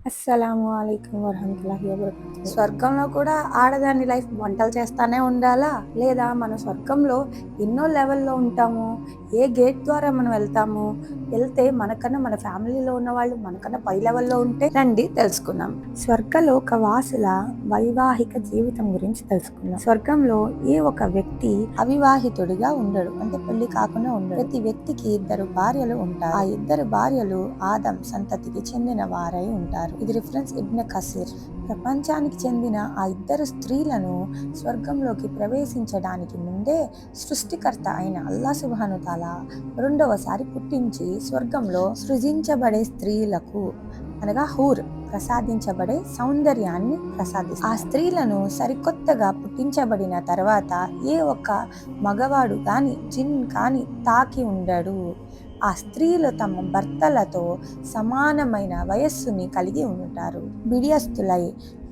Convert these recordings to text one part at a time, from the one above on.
అస్సలాము అలైకుం వరహమతుల్లాహి వబరకాతుహు. స్వర్గంలో కూడా ఆడదాని లైఫ్ వంటలు చేస్తానే ఉండాలా? లేదా మన స్వర్గంలో ఎన్నో లెవెల్‌లో ఉంటాము. ఏ గేట్ ద్వారా మనం వెళ్తే మనకన్నా మన ఫ్యామిలీలో ఉన్న వాళ్ళు మనకన్నా పై లెవెల్‌లో ఉంటే రండి తెలుసుకుందాం. స్వర్గలోక వాసుల వైవాహిక జీవితం గురించి తెలుసుకుందాం. స్వర్గంలో ఏ ఒక వ్యక్తి అవివాహితుడిగా ఉండడు. అంటే పెళ్లి కాకుండా ఉండడు. ప్రతి వ్యక్తికి 2 భార్యలు ఉంటారు. ఆ 2 భార్యలు ఆదం సంతతికి చెందిన వారై ఉంటారు. ఇది రిఫరెన్స్ ఇబ్న్ కసీర్. ప్రపంచానికి చెందిన ఆ 2 స్త్రీలను స్వర్గంలోకి ప్రవేశించడానికి ముందే సృష్టికర్త అయిన అల్లా సుబ్హాను తాలా రెండవసారి పుట్టించి స్వర్గంలో సృజించబడే స్త్రీలకు అనగా హూర్ ప్రసాదించబడే సౌందర్యాన్ని ప్రసాదిస్తారు. ఆ స్త్రీలను సరికొత్తగా పుట్టించబడిన తర్వాత ఏ ఒక్క మగవాడు కానీ జిన్ కానీ తాకి ఉండడు. ఆ స్త్రీలు తమ భర్తలతో సమానమైన వయస్సుని కలిగి ఉంటారు. బిడియస్తులై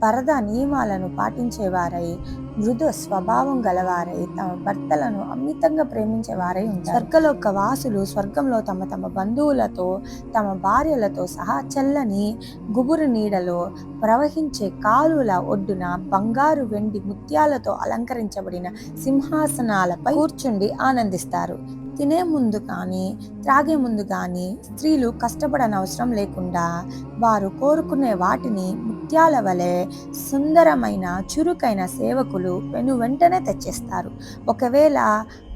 పరదా నియమాలను పాటించేవారై మృదు స్వభావం గలవారై తమ భర్తలను అమితంగా ప్రేమించేవారై ఉంటారు. స్వర్గలోక వాసులు స్వర్గంలో తమ తమ బంధువులతో తమ భార్యలతో సహా చల్లని గుబురు నీడలో ప్రవహించే కాలువల ఒడ్డున బంగారు వెండి ముత్యాలతో అలంకరించబడిన సింహాసనాలపై కూర్చుండి ఆనందిస్తారు. తినే ముందు కానీ త్రాగే ముందు కానీ స్త్రీలు కష్టపడనవసరం లేకుండా వారు కోరుకునే వాటిని ముత్యాల వలె సుందరమైన చురుకైన సేవకులు వెంటనే తెచ్చేస్తారు. ఒకవేళ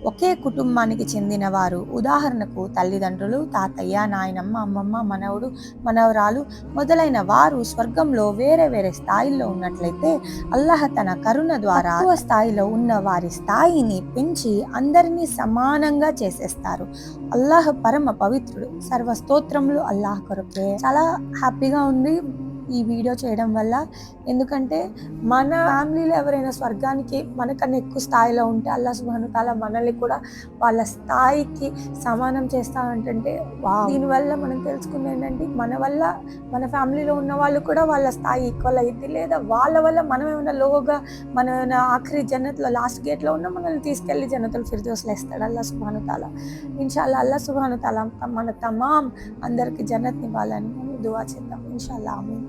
ఒకే కుటుంబానికి చెందిన వారు, ఉదాహరణకు తల్లిదండ్రులు, తాతయ్య, నాయనమ్మ, అమ్మమ్మ, మనవడు, మనవరాలు మొదలైన వారు స్వర్గంలో వేరే వేరే స్థాయిల్లో ఉన్నట్లయితే అల్లాహ్ తన కరుణ ద్వారా తక్కువ స్థాయిలో ఉన్న వారి స్థాయిని పెంచి అందరినీ సమానంగా చేసేస్తారు. అల్లాహ్ పరమ పవిత్రుడు. సర్వస్తోత్రములు అల్లాహ్ కొరకే. చాలా హ్యాపీగా ఉంది ఈ వీడియో చేయడం వల్ల. ఎందుకంటే మన ఫ్యామిలీలో ఎవరైనా స్వర్గానికి మనకన్నా ఎక్కువ స్థాయిలో ఉంటే అల్లాహ్ సుబ్హానహు తాలా మనల్ని కూడా వాళ్ళ స్థాయికి సమానం చేస్తా అంటే దీనివల్ల మనం తెలుసుకుంది ఏంటంటే మన వల్ల మన ఫ్యామిలీలో ఉన్న వాళ్ళు కూడా వాళ్ళ స్థాయి ఈక్వల్ అయ్యింది. లేదా వాళ్ళ వల్ల మనం ఏమైనా లోగా మనం ఏమైనా ఆఖరి జన్నత్లో లాస్ట్ గేట్లో ఉన్న మనల్ని తీసుకెళ్లి జన్నతుల్ ఫిర్దౌస్లో వేస్తాడు అల్లాహ్ సుబ్హానహు తాలా. ఇన్షాల్లా అల్లాహ్ సుబ్హానహు తాలా మన తమాం అందరికి జన్నత్ ఇవ్వాలని దువా చేద్దాం. ఇన్షాల్లా ఆమీన్.